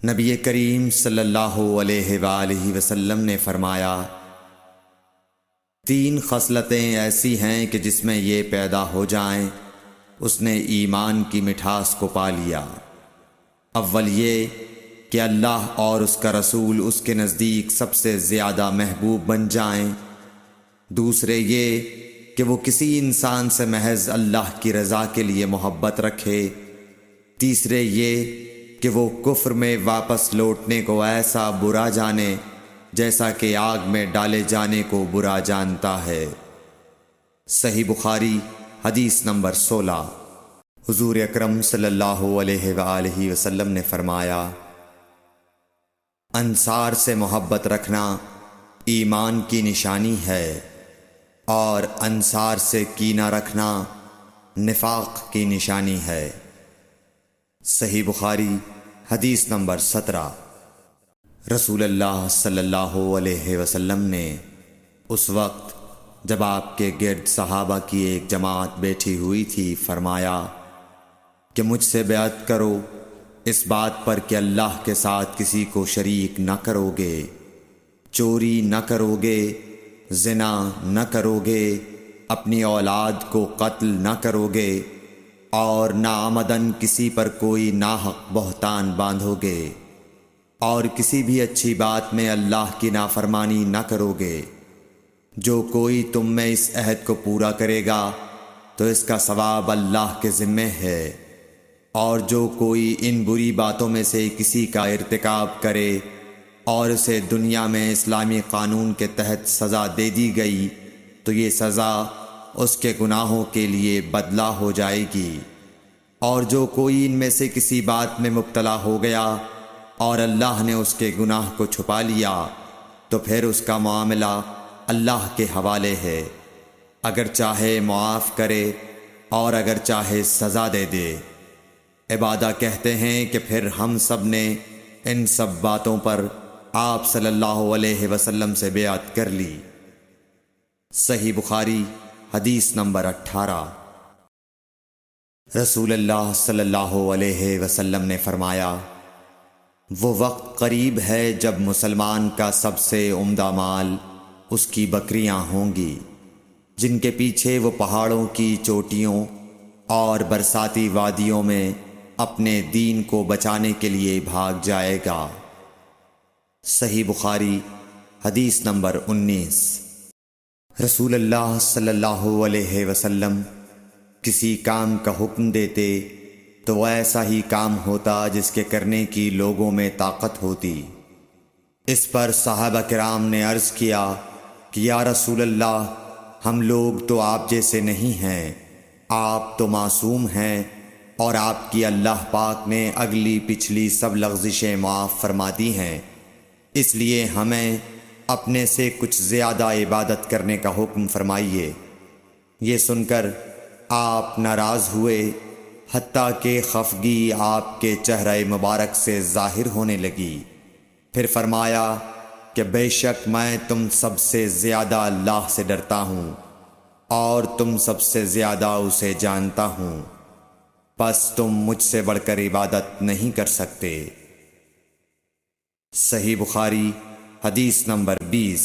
نبی کریم صلی اللہ علیہ وآلہ وسلم نے فرمایا، 3 خصلتیں ایسی ہیں کہ جس میں یہ پیدا ہو جائیں اس نے ایمان کی مٹھاس کو پا لیا۔ اول یہ کہ اللہ اور اس کا رسول اس کے نزدیک سب سے زیادہ محبوب بن جائیں۔ دوسرے یہ کہ وہ کسی انسان سے محض اللہ کی رضا کے لیے محبت رکھے۔ تیسرے یہ کہ وہ کفر میں واپس لوٹنے کو ایسا برا جانے جیسا کہ آگ میں ڈالے جانے کو برا جانتا ہے۔ صحیح بخاری حدیث نمبر 16۔ حضور اکرم صلی اللہ علیہ وآلہ وسلم نے فرمایا، انصار سے محبت رکھنا ایمان کی نشانی ہے اور انصار سے کینہ رکھنا نفاق کی نشانی ہے۔ صحیح بخاری حدیث نمبر 17۔ رسول اللہ صلی اللہ علیہ وسلم نے اس وقت جب آپ کے گرد صحابہ کی ایک جماعت بیٹھی ہوئی تھی فرمایا کہ مجھ سے بیعت کرو اس بات پر کہ اللہ کے ساتھ کسی کو شریک نہ کرو گے، چوری نہ کرو گے، زنا نہ کرو گے، اپنی اولاد کو قتل نہ کرو گے اور ناعمدن کسی پر کوئی ناحق بہتان باندھو گے، اور کسی بھی اچھی بات میں اللہ کی نافرمانی نہ کرو گے۔ جو کوئی تم میں اس عہد کو پورا کرے گا تو اس کا ثواب اللہ کے ذمے ہے، اور جو کوئی ان بری باتوں میں سے کسی کا ارتکاب کرے اور اسے دنیا میں اسلامی قانون کے تحت سزا دے دی گئی تو یہ سزا اس کے گناہوں کے لیے بدلہ ہو جائے گی، اور جو کوئی ان میں سے کسی بات میں مبتلا ہو گیا اور اللہ نے اس کے گناہ کو چھپا لیا تو پھر اس کا معاملہ اللہ کے حوالے ہے، اگر چاہے معاف کرے اور اگر چاہے سزا دے دے۔ عبادہ کہتے ہیں کہ پھر ہم سب نے ان سب باتوں پر آپ صلی اللہ علیہ وسلم سے بیعت کر لی۔ صحیح بخاری حدیث نمبر 18۔ رسول اللہ صلی اللہ علیہ وسلم نے فرمایا، وہ وقت قریب ہے جب مسلمان کا سب سے عمدہ مال اس کی بکریاں ہوں گی، جن کے پیچھے وہ پہاڑوں کی چوٹیوں اور برساتی وادیوں میں اپنے دین کو بچانے کے لیے بھاگ جائے گا۔ صحیح بخاری حدیث نمبر 19۔ رسول اللہ صلی اللہ علیہ وسلم کسی کام کا حکم دیتے تو وہ ایسا ہی کام ہوتا جس کے کرنے کی لوگوں میں طاقت ہوتی۔ اس پر صحابہ کرام نے عرض کیا کہ یا رسول اللہ، ہم لوگ تو آپ جیسے نہیں ہیں، آپ تو معصوم ہیں اور آپ کی اللہ پاک نے اگلی پچھلی سب لغزشیں معاف فرما دی ہیں، اس لیے ہمیں اپنے سے کچھ زیادہ عبادت کرنے کا حکم فرمائیے۔ یہ سن کر آپ ناراض ہوئے، حتیٰ کہ خفگی آپ کے چہرہ مبارک سے ظاہر ہونے لگی۔ پھر فرمایا کہ بے شک میں تم سب سے زیادہ اللہ سے ڈرتا ہوں اور تم سب سے زیادہ اسے جانتا ہوں، پس تم مجھ سے بڑھ کر عبادت نہیں کر سکتے۔ صحیح بخاری حدیث نمبر 20۔